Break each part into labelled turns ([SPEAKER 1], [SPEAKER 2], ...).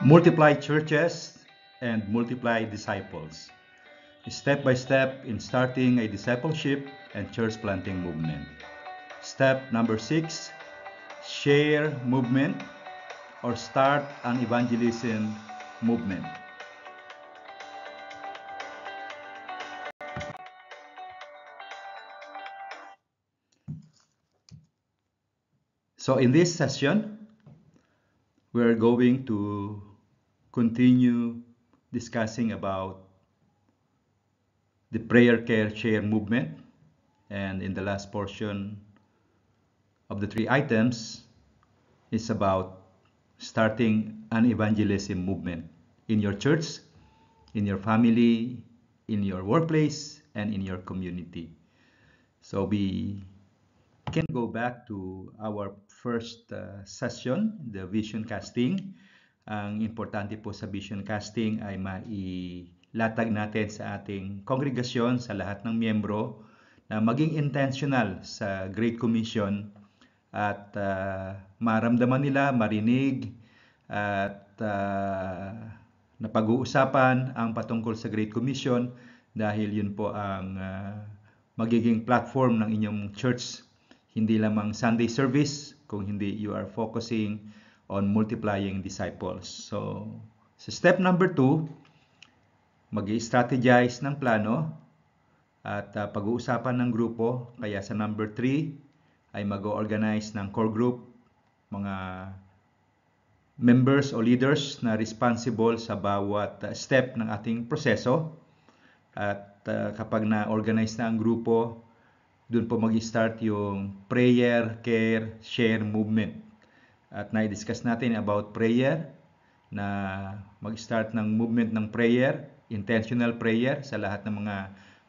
[SPEAKER 1] multiply churches and multiply disciples, step by step in starting a discipleship and church planting movement. Step number 6, share movement or start an evangelism movement. So in this session, we're going to continue discussing about the prayer care share movement, and in the last portion of the 3 items is about starting an evangelism movement in your church, in your family, in your workplace, and in your community. So we can go back to our first session, the vision casting. Ang importante po sa vision casting ay mailatag natin sa ating kongregasyon, sa lahat ng miyembro, na maging intentional sa Great Commission at maramdaman nila, marinig at napag-uusapan ang patungkol sa Great Commission dahil yun po ang magiging platform ng inyong church. Hindi lamang Sunday service, kung hindi you are focusing on multiplying disciples. So, sa step number 2, mag-i-strategize ng plano at pag-uusapan ng grupo. Kaya sa number 3 ay mag-organize ng core group, mga members o leaders na responsible sa bawat step ng ating proseso. At kapag na-organize na ang grupo, doon po mag-start yung prayer, care, share movement. At na-discuss natin about prayer, na mag-start ng movement ng prayer, intentional prayer sa lahat ng mga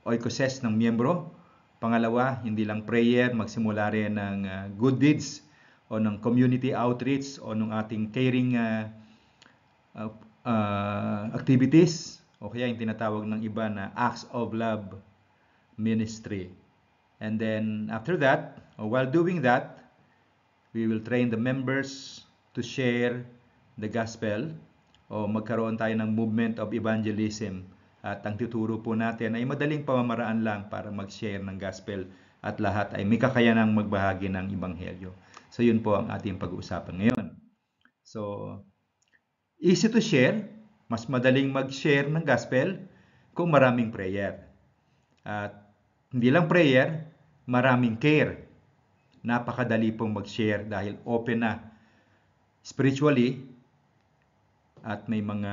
[SPEAKER 1] oikoses ng miyembro. Pangalawa, hindi lang prayer, magsimula rin ng good deeds o ng community outreach o ng ating caring activities, o kaya yung tinatawag ng iba na acts of love ministry. And then after that, or while doing that, we will train the members to share the gospel, o magkaroon tayo ng movement of evangelism. At ang tuturo po natin ay madaling pamamaraan lang para mag-share ng gospel at lahat ay may kakayanang magbahagi ng ebanghelyo. So yun po ang ating pag-uusapan ngayon. So, easy to share, mas madaling mag-share ng gospel kung maraming prayer. At hindi lang prayer, maraming care. Napakadali pong mag-share dahil open na spiritually at may mga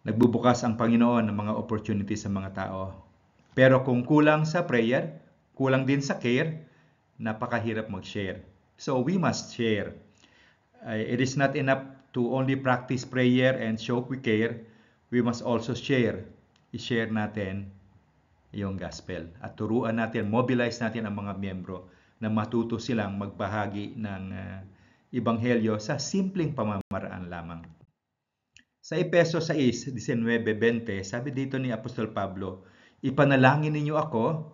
[SPEAKER 1] nagbubukas ang Panginoon ng mga opportunities sa mga tao. Pero kung kulang sa prayer, kulang din sa care, napakahirap mag-share. So we must share. It is not enough to only practice prayer and show we care. We must also share. I-share natin yung gospel. At turuan natin, mobilize natin ang mga miyembro na matuto silang magbahagi ng ebanghelyo sa simpleng pamamaraan lamang. Sa Efeso 6:19-20, sabi dito ni Apostol Pablo, ipanalangin ninyo ako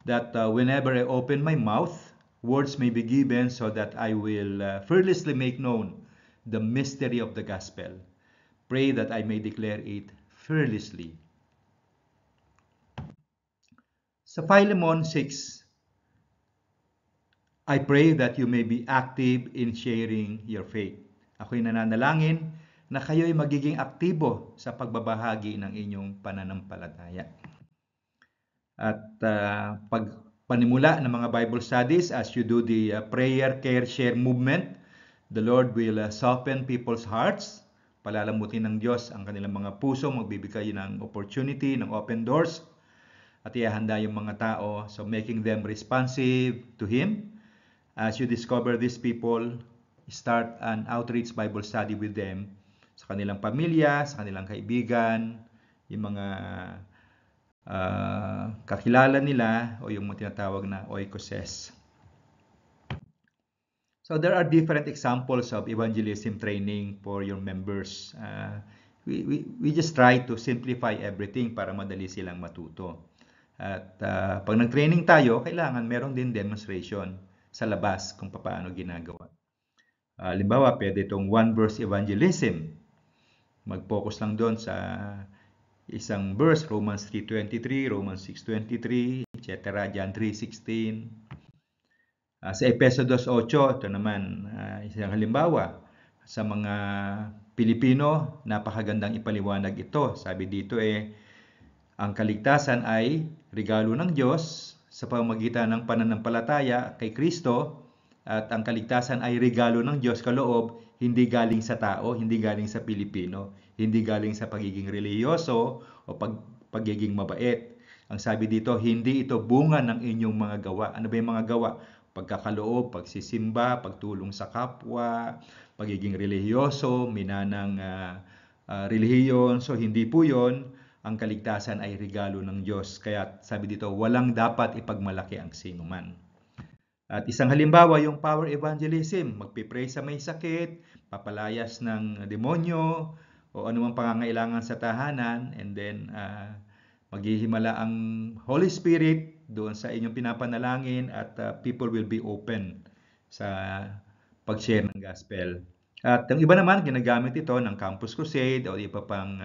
[SPEAKER 1] that whenever I open my mouth, words may be given so that I will fearlessly make known the mystery of the gospel. Pray that I may declare it fearlessly. Sa Philemon 6, I pray that you may be active in sharing your faith. Ako'y nananalangin na kayo'y magiging aktibo sa pagbabahagi ng inyong pananampalataya. At panimula ng mga Bible studies, as you do the prayer, care, share movement, the Lord will soften people's hearts. Palalamutin ng Diyos ang kanilang mga puso, magbibigay ng opportunity, ng open doors, at ihahanda yung mga tao, so making them responsive to Him. As you discover these people, start an outreach Bible study with them sa kanilang pamilya, sa kanilang kaibigan, yung mga kakilala nila o yung tinatawag na oikoses. So there are different examples of evangelism training for your members. We just try to simplify everything para madali silang matuto. At pag nag-training tayo, kailangan meron din demonstration sa labas kung paano ginagawa. Halimbawa, pwede itong one-verse evangelism. mag-focus lang doon sa isang verse, Romans 3:23, Romans 6:23, etc., John 3:16. Sa Efeso 2:8, ito naman, isang halimbawa, sa mga Pilipino, napakagandang ipaliwanag ito. Sabi dito ang kaligtasan ay regalo ng Diyos sa pamamagitan ng pananampalataya kay Kristo, at ang kaligtasan ay regalo ng Diyos kaloob, hindi galing sa tao, hindi galing sa Pilipino, hindi galing sa pagiging relihiyoso o pagiging mabait. Ang sabi dito, hindi ito bunga ng inyong mga gawa. Ano ba yung mga gawa? Pagkakaloob, pagsisimba, pagtulong sa kapwa, pagiging relihiyoso, minanang relihiyon. So hindi po yon. Ang kaligtasan ay regalo ng Diyos. Kaya sabi dito, walang dapat ipagmalaki ang sinuman. At isang halimbawa, yung power evangelism. Magpipray sa may sakit, papalayas ng demonyo, o anumang pangangailangan sa tahanan, and then maghihimala ang Holy Spirit doon sa inyong pinapanalangin, at people will be open sa pag-share ng gospel. At ang iba naman, ginagamit ito ng Campus Crusade o iba pang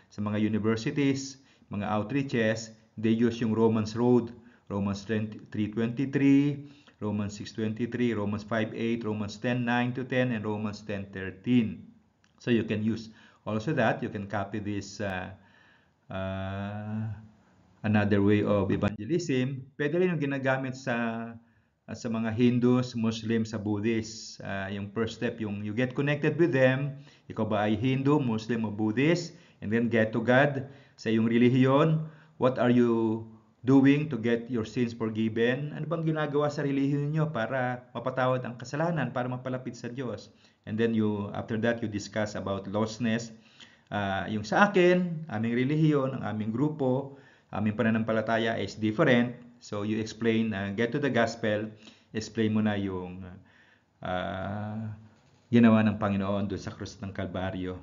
[SPEAKER 1] sa mga universities, mga outreaches, they use yung Romans Road, Romans 3:23, Romans 6:23, Romans 5:8, Romans 10:9-10, and Romans 10:13. So you can use also that. You can copy this another way of evangelism. Pwede rin yung ginagamit sa mga Hindus, Muslims, sa Buddhists. Yung first step, yung you get connected with them. Ikaw ba ay Hindu, Muslim, o Buddhist? And then get to God sa iyong relihiyon. What are you doing to get your sins forgiven? Ano bang ginagawa sa relihiyon niyo para mapatawad ang kasalanan, para mapalapit sa Diyos? And then after that, you discuss about lostness. Yung sa akin, aming relihiyon, ang aming grupo, aming pananampalataya is different. So you explain, get to the gospel, explain mo na yung ginawa ng Panginoon doon sa krus ng Kalbaryo.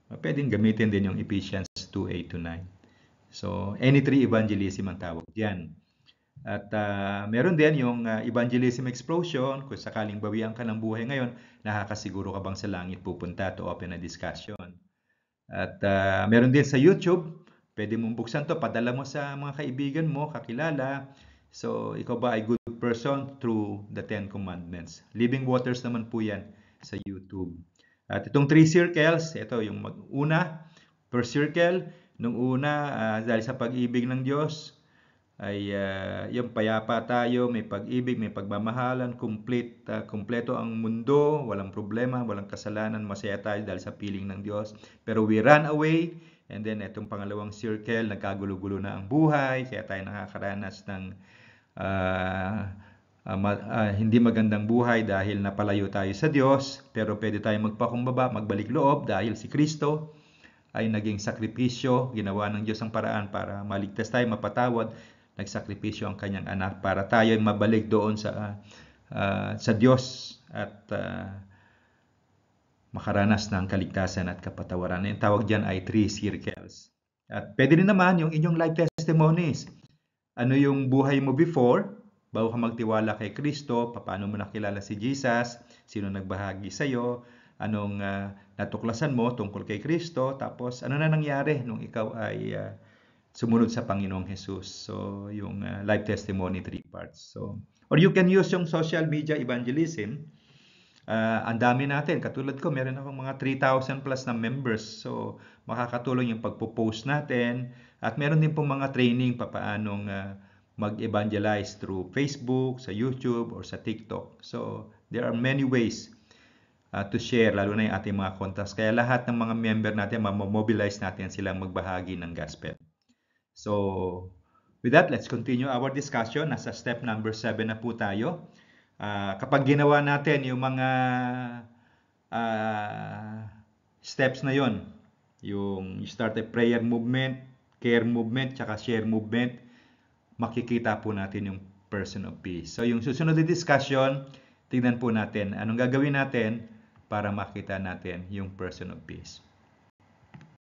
[SPEAKER 1] Pwedeng gamitin din yung Ephesians 2:8-9. So any three evangelism ang tawag diyan. At meron din yung evangelism explosion. Kung sakaling bawian ka ng buhay ngayon, nakakasiguro ka bang sa langit pupunta, to open a discussion. At meron din sa YouTube. Pwede mong buksan to, padala mo sa mga kaibigan mo, kakilala. So, ikaw ba ay good person through the 10 Commandments? Living Waters naman po yan sa YouTube. At itong 3 circles, ito yung una, first circle, nung una, dahil sa pag-ibig ng Diyos, ay yung payapa tayo, may pag-ibig, may pagmamahalan, kumpleto ang mundo, walang problema, walang kasalanan, masaya tayo dahil sa piling ng Diyos. Pero we run away. And then, itong pangalawang circle, nagkagulo-gulo na ang buhay, kaya tayo nakakaranas ng hindi magandang buhay dahil napalayo tayo sa Diyos. Pero pwede tayo magpakumbaba, magbalik loob dahil si Kristo ay naging sakripisyo, ginawa ng Diyos ang paraan para maligtas tayo, mapatawad. Nagsakripisyo ang kanyang anak para tayo ay mabalik doon sa Diyos at makaranas ng kaligtasan at kapatawaran. Yung tawag dyan ay 3 circles. At pwede rin naman yung inyong life testimonies. Ano yung buhay mo before, bago ka magtiwala kay Kristo, paano mo nakilala si Jesus, sino nagbahagi sa'yo, anong natuklasan mo tungkol kay Kristo, tapos ano na nangyari nung ikaw ay sumunod sa Panginoong Jesus. So, yung life testimony, 3 parts. So, or you can use yung social media evangelism. Ang dami natin. Katulad ko, meron akong mga 3,000 plus na members. So, makakatulong yung pagpo-post natin. At meron din pong mga training papaanong mag-evangelize through Facebook, sa YouTube, or sa TikTok. So, there are many ways to share, lalo na yung ating mga contacts. Kaya lahat ng mga member natin, mamobilize natin silang magbahagi ng gospel. So, with that, let's continue our discussion. Nasa step number 7 na po tayo. Kapag ginawa natin yung mga steps na yon, yung start a prayer movement, care movement, tsaka share movement, makikita po natin yung person of peace. So yung susunod na discussion, tingnan po natin anong gagawin natin para makita natin yung person of peace.